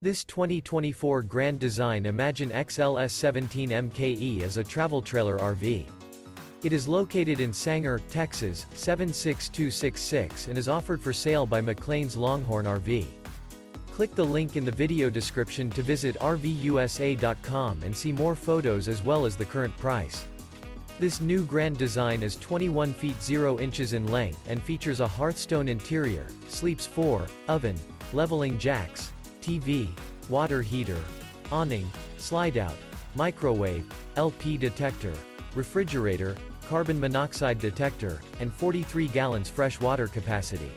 This 2024 Grand Design Imagine XLS 17 MKE is a travel trailer RV. It is located in Sanger, Texas, 76266 and is offered for sale by McClain's Longhorn RV. Click the link in the video description to visit RVUSA.com and see more photos as well as the current price. This new Grand Design is 21 feet 0 inches in length and features a Hearthstone interior, sleeps 4, oven, leveling jacks, TV, water heater, awning, Slideout, microwave, LP detector, refrigerator, carbon monoxide detector, and 43 gallons fresh water capacity.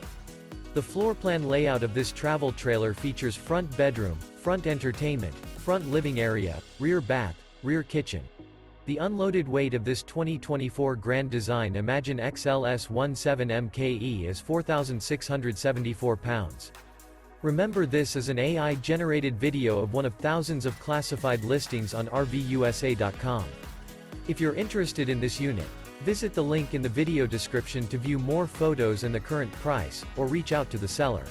The floor plan layout of this travel trailer features front bedroom, front entertainment, front living area, rear bath, rear kitchen. The unloaded weight of this 2024 Grand Design Imagine XLS 17 MKE is 4,674 pounds. Remember, this is an AI-generated video of one of thousands of classified listings on RVUSA.com. If you're interested in this unit, visit the link in the video description to view more photos and the current price, or reach out to the seller.